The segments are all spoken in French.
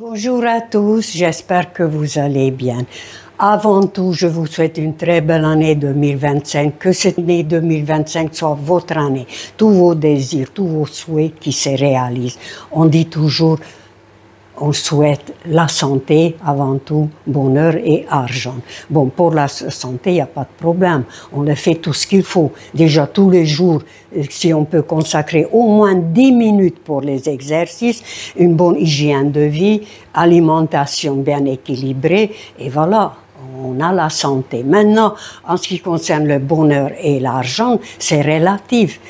Bonjour à tous, j'espère que vous allez bien. Avant tout, je vous souhaite une très belle année 2025, que cette année 2025 soit votre année, tous vos désirs, tous vos souhaits qui se réalisent. On dit toujours, on souhaite la santé avant tout, bonheur et argent. Bon, pour la santé, il n'y a pas de problème, on le fait tout ce qu'il faut. Déjà tous les jours, si on peut consacrer au moins 10 minutes pour les exercices, une bonne hygiène de vie, alimentation bien équilibrée, et voilà. On a la santé. Maintenant, en ce qui concerne le bonheur et l'argent, c'est relatif.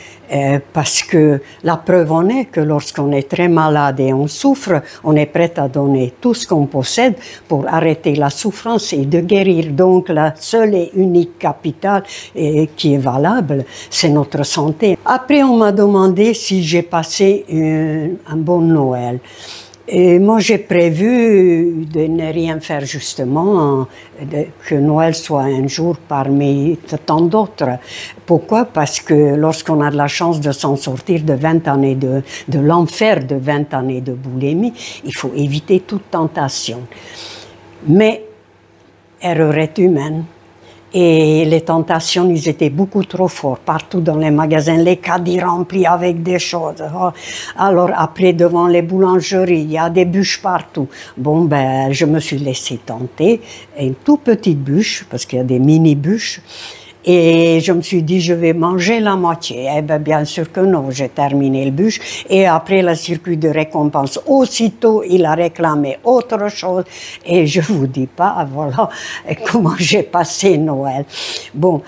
Parce que la preuve en est que lorsqu'on est très malade et on souffre, on est prêt à donner tout ce qu'on possède pour arrêter la souffrance et de guérir. Donc la seule et unique capitale qui est valable, c'est notre santé. Après, on m'a demandé si j'ai passé un bon Noël. Et moi, j'ai prévu de ne rien faire justement, que Noël soit un jour parmi tant d'autres. Pourquoi? Parce que lorsqu'on a de la chance de s'en sortir de 20 années de l'enfer de 20 années de boulimie, il faut éviter toute tentation. Mais erreur est humaine. Et les tentations, ils étaient beaucoup trop forts. Partout dans les magasins, les caddies remplis avec des choses. Alors après, devant les boulangeries, il y a des bûches partout. Bon, ben, je me suis laissée tenter. Une toute petite bûche, parce qu'il y a des mini-bûches. Et je me suis dit, je vais manger la moitié. Eh bien, bien sûr que non, j'ai terminé le bûche. Et après le circuit de récompense, aussitôt, il a réclamé autre chose. Et je vous dis pas, voilà comment j'ai passé Noël. Bon,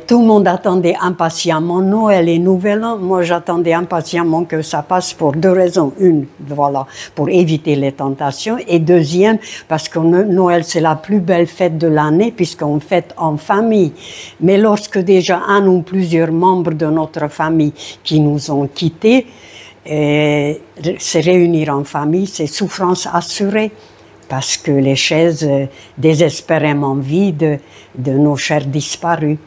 tout le monde attendait impatiemment Noël et Nouvel An. Moi, j'attendais impatiemment que ça passe pour deux raisons. Une, voilà, pour éviter les tentations. Et deuxième, parce que Noël, c'est la plus belle fête de l'année, puisqu'on fête en famille. Mais lorsque déjà un ou plusieurs membres de notre famille qui nous ont quittés, se réunir en famille, c'est souffrance assurée, parce que les chaises désespérément vides de nos chers disparus.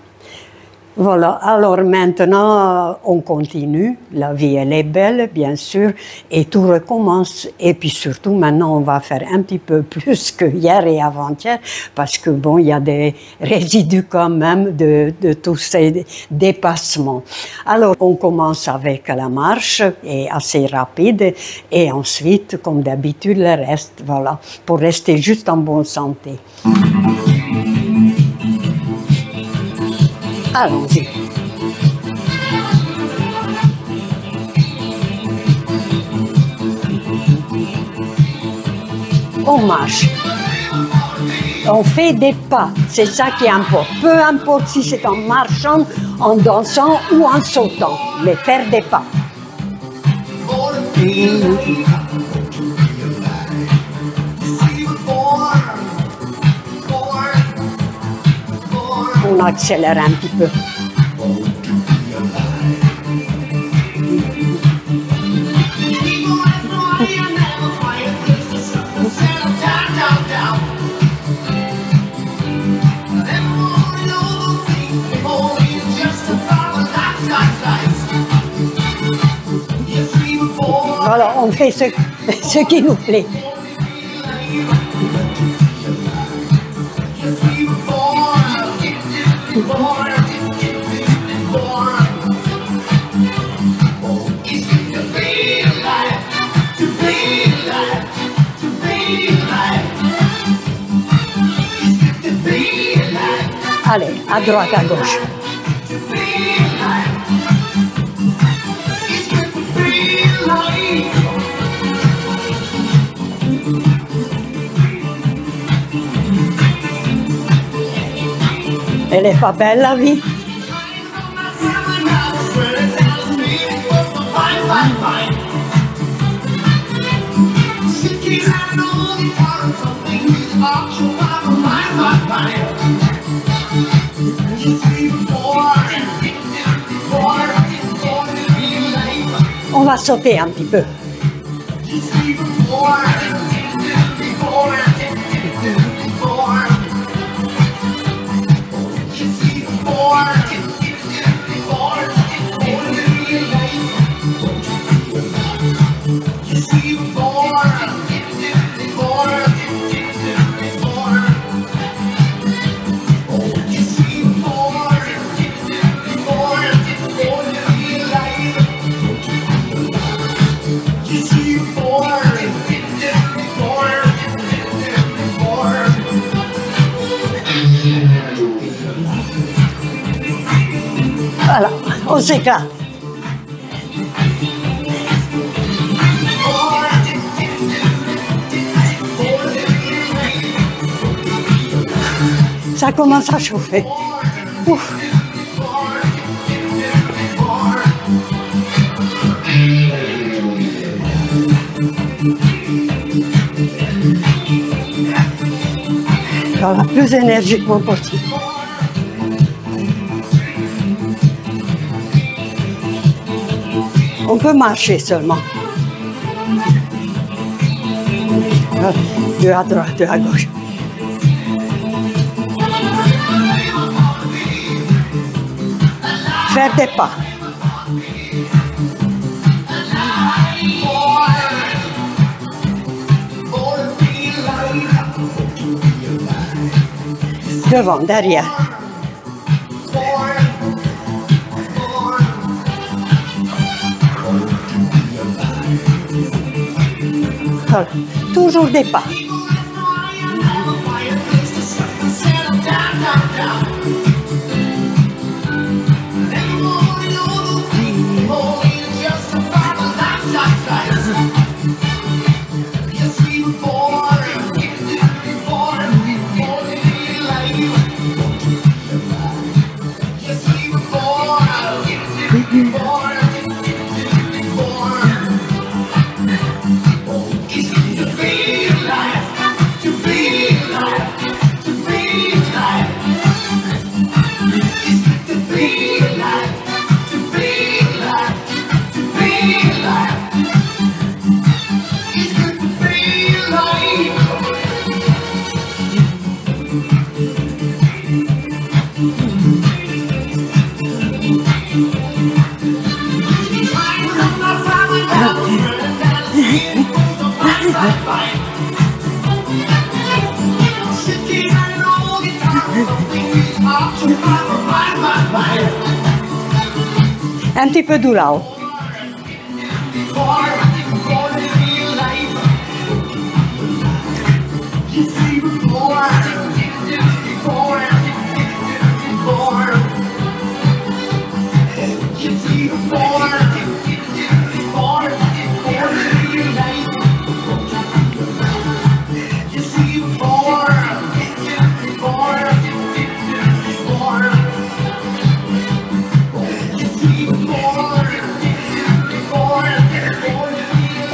Voilà, alors maintenant, on continue, la vie elle est belle, bien sûr, et tout recommence. Et puis surtout, maintenant, on va faire un petit peu plus que hier et avant-hier, parce que bon, il y a des résidus quand même de tous ces dépassements. Alors, on commence avec la marche, et assez rapide, et ensuite, comme d'habitude, le reste, voilà, pour rester juste en bonne santé. Allons-y. On marche. On fait des pas, c'est ça qui importe. Peu importe si c'est en marchant, en dansant ou en sautant, mais faire des pas. On accélère un petit peu. Voilà, on fait ce qui nous plaît. Allez, à droite, à gauche. Elle est pas belle, la vie? On va sauter un petit peu. Voilà, on s'éclate. Ça commence à chauffer. Ouf. Voilà, plus énergiquement possible. On peut marcher seulement. Deux à droite, deux à gauche. Faire des pas. Devant, derrière. Voilà. Toujours des pas. Un petit peu de là-haut.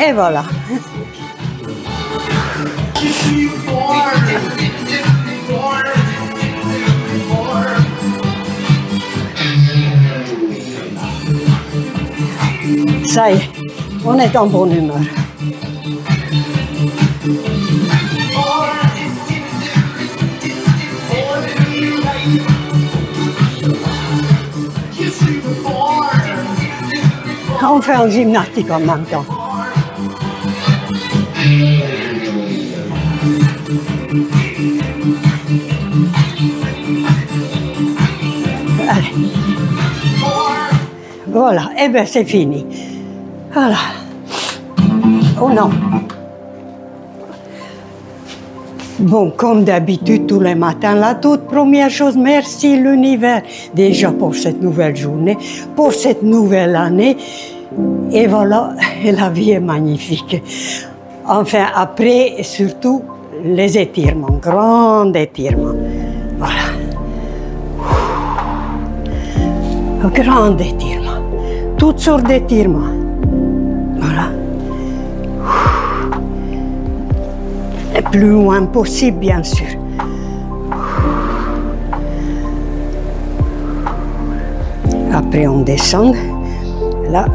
Et voilà. Ça y est, on est en bonne humeur. On fait un gymnastique en même temps. Allez. Voilà, et bien c'est fini. Voilà. Oh non. Bon, comme d'habitude, tous les matins, la toute première chose, merci l'univers déjà pour cette nouvelle journée, pour cette nouvelle année. Et voilà, la vie est magnifique. Enfin, après, surtout, les étirements, grands étirements. Voilà. Grand étirement. Toutes sortes d'étirements. Voilà. Le plus loin possible, bien sûr. Après, on descend. Là,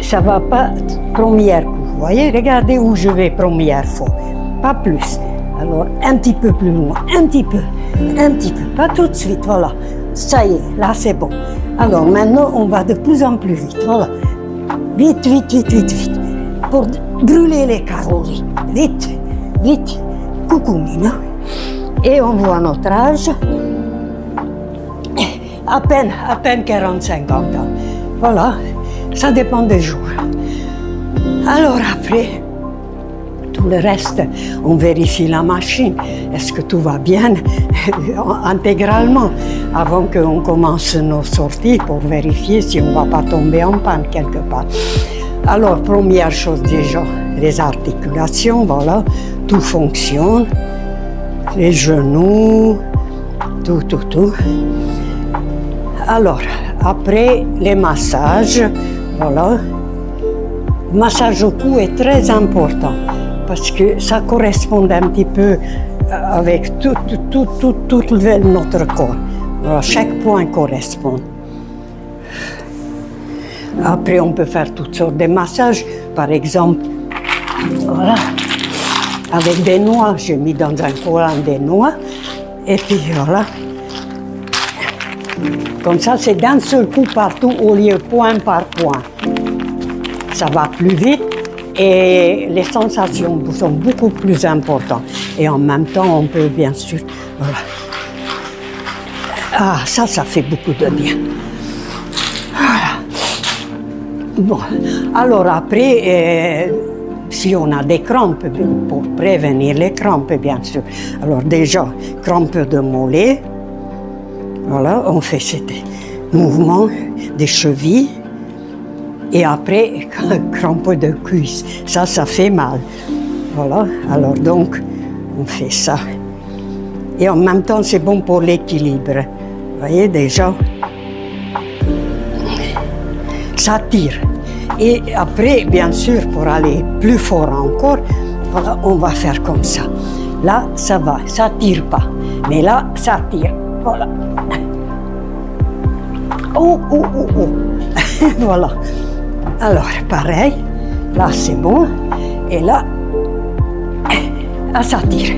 ça va pas première coup. Vous voyez, regardez où je vais première fois. Pas plus. Alors, un petit peu plus loin. Un petit peu. Pas tout de suite, voilà. Ça y est, là, c'est bon. Alors, maintenant, on va de plus en plus vite. Voilà. Vite. Pour brûler les calories. Vite. Coucou, Nina. Et on voit notre âge. À peine 45 ans. Voilà. Ça dépend des jours. Alors après, tout le reste, on vérifie la machine. Est-ce que tout va bien intégralement avant qu'on commence nos sorties pour vérifier si on ne va pas tomber en panne quelque part. Alors, première chose déjà, les articulations, voilà, tout fonctionne. Les genoux, tout. Alors, après les massages, voilà. Le massage au cou est très important parce que ça correspond un petit peu avec tout notre corps. Voilà, chaque point correspond. Après, on peut faire toutes sortes de massages. Par exemple, voilà, avec des noix. J'ai mis dans un collant des noix. Et puis voilà. Comme ça, c'est d'un seul coup partout au lieu point par point. Ça va plus vite et les sensations sont beaucoup plus importantes. Et en même temps, on peut bien sûr... Voilà. Ah, ça fait beaucoup de bien. Voilà. Bon, alors après, si on a des crampes, pour prévenir les crampes, bien sûr. Alors déjà, crampes de mollet. Voilà, on fait ces mouvements des chevilles. Et après, crampes de cuisse. Ça fait mal. Voilà, alors donc, on fait ça. Et en même temps, c'est bon pour l'équilibre. Vous voyez déjà, ça tire. Et après, bien sûr, pour aller plus fort encore, voilà, on va faire comme ça. Là, ça va, ça tire pas. Mais là, ça tire. Voilà. Oh. Voilà. Alors, pareil. Là, c'est bon. Et là, ça tire.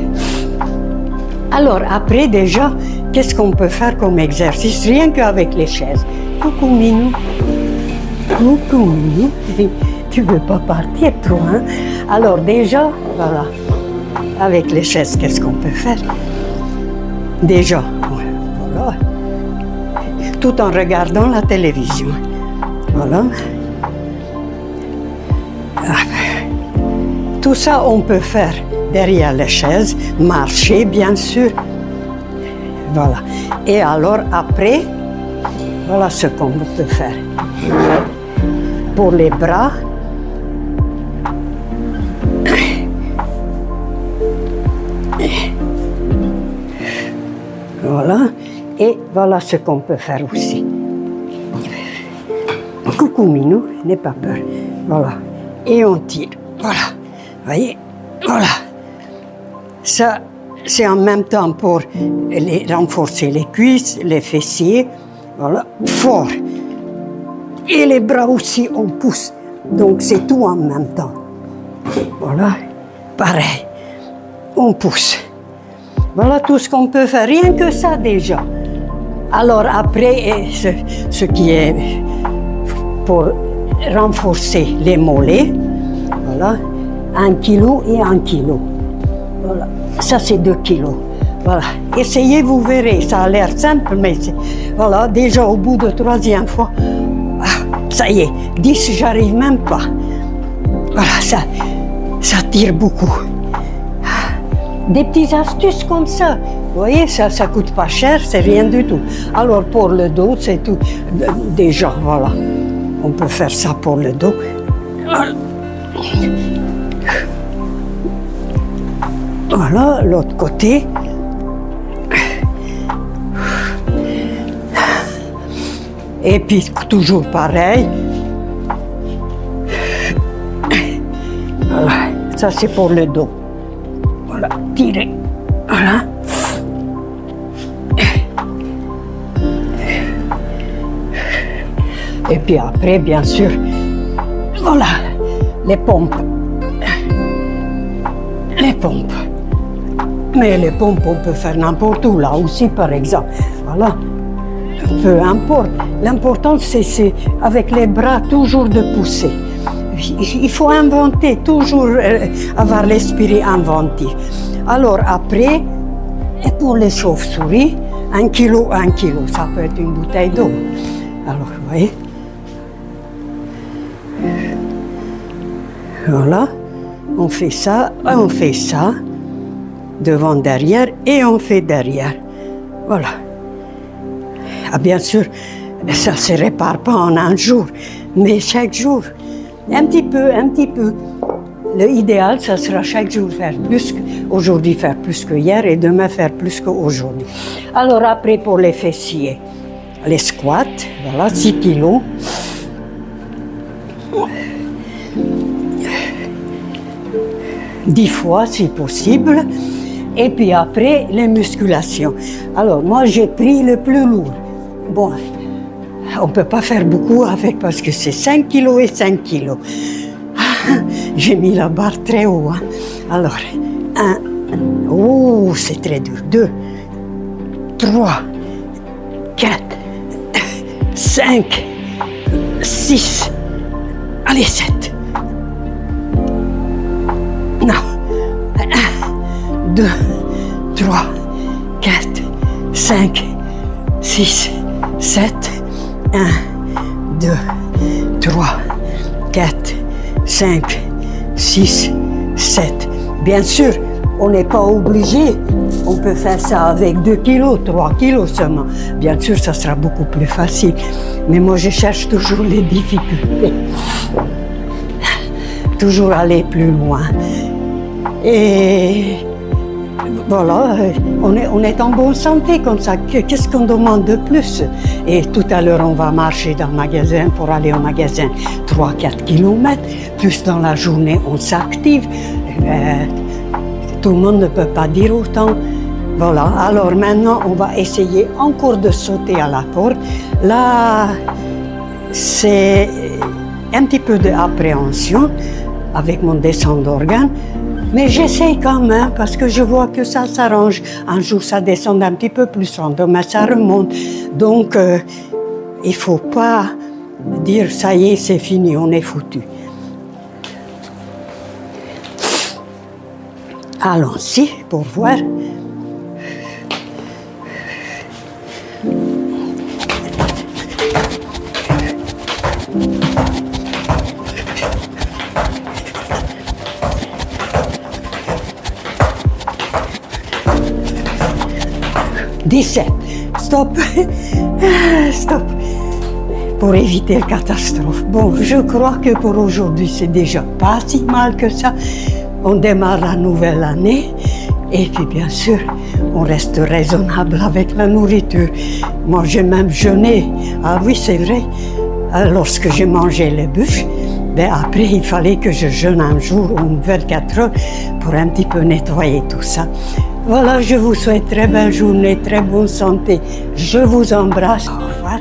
Alors, après, déjà, qu'est-ce qu'on peut faire comme exercice? Rien qu'avec les chaises. Coucou, Minou. Coucou, Minou. Tu veux pas partir trop, hein? Alors, déjà, voilà. Avec les chaises, qu'est-ce qu'on peut faire? Déjà, voilà. Tout en regardant la télévision. Voilà. Tout ça, on peut faire derrière les chaises, marcher, bien sûr. Voilà. Et alors, après, voilà ce qu'on peut faire. Pour les bras, voilà. Et voilà ce qu'on peut faire aussi. Coucou Minou, n'aie pas peur. Voilà. Et on tire. Voilà. Voyez? Voilà. Ça, c'est en même temps pour renforcer les cuisses, les fessiers. Voilà. Fort. Et les bras aussi, on pousse. Donc, c'est tout en même temps. Voilà. Pareil. On pousse. Voilà tout ce qu'on peut faire. Rien que ça, déjà. Alors, après, ce qui est pour renforcer les mollets, voilà, 1 kilo et 1 kilo. Voilà, ça c'est 2 kilos. Voilà, essayez, vous verrez, ça a l'air simple, mais voilà, déjà au bout de 3e fois, ça y est, 10, j'arrive même pas. Voilà, ça tire beaucoup. Des petites astuces comme ça. Vous voyez, ça coûte pas cher, c'est rien du tout. Alors pour le dos, c'est tout. Déjà, voilà. On peut faire ça pour le dos. Voilà, l'autre côté. Et puis toujours pareil. Voilà, ça c'est pour le dos. Voilà, tirer. Voilà. Et puis après, bien sûr, voilà, les pompes. Les pompes. Mais les pompes, on peut faire n'importe où, là aussi, par exemple. Voilà. Peu importe. L'important, c'est avec les bras, toujours de pousser. Il faut inventer, toujours avoir l'esprit inventif. Alors après, et pour les chauves-souris, 1 kilo, 1 kilo, ça peut être une bouteille d'eau. Alors, vous voyez. Voilà. on fait ça, devant, derrière, et on fait derrière. Voilà. Ah, bien sûr, ça ne se répare pas en un jour, mais chaque jour, un petit peu, un petit peu. L'idéal, ça sera chaque jour faire plus, aujourd'hui faire plus que hier et demain faire plus qu'aujourd'hui. Alors après, pour les fessiers, les squats, voilà, 6 kilos. 10 fois si possible. Et puis après, les musculations. Alors moi, j'ai pris le plus lourd. Bon, on ne peut pas faire beaucoup avec parce que c'est 5 kilos et 5 kilos. J'ai mis la barre très haut. Hein. Alors, 1, oh, c'est très dur. 2, 3, 4, 5, 6, allez, 7. Non. 1, 2, 3, 4, 5, 6, 7. 1, 2, 3, 4, 5, 6, 7. Bien sûr, on n'est pas obligé. On peut faire ça avec 2 kilos, 3 kilos seulement. Bien sûr, ça sera beaucoup plus facile. Mais moi, je cherche toujours les difficultés. Toujours aller plus loin. Et voilà, on est en bonne santé comme ça. Qu'est-ce qu'on demande de plus? Et tout à l'heure, on va marcher dans le magasin pour aller au magasin 3-4 km. Plus dans la journée, on s'active. Tout le monde ne peut pas dire autant. Voilà, alors maintenant, on va essayer encore de sauter à la corde. Là, c'est un petit peu d'appréhension avec mon descente d'organes. Mais j'essaie quand même parce que je vois que ça s'arrange. Un jour, ça descend un petit peu plus, demain, ça remonte. Donc, il ne faut pas dire « ça y est, c'est fini, on est foutu ». Allons-y pour voir. « 17. Stop. Stop. Pour éviter la catastrophe. Bon, je crois que pour aujourd'hui, c'est déjà pas si mal que ça. On démarre la nouvelle année. Et puis, bien sûr, on reste raisonnable avec la nourriture. Moi, j'ai même jeûné. Ah oui, c'est vrai. Lorsque j'ai mangé les bûches, ben après, il fallait que je jeûne un jour ou 24 heures pour un petit peu nettoyer tout ça. Voilà, je vous souhaite très belle journée, très bonne santé. Je vous embrasse. Au revoir.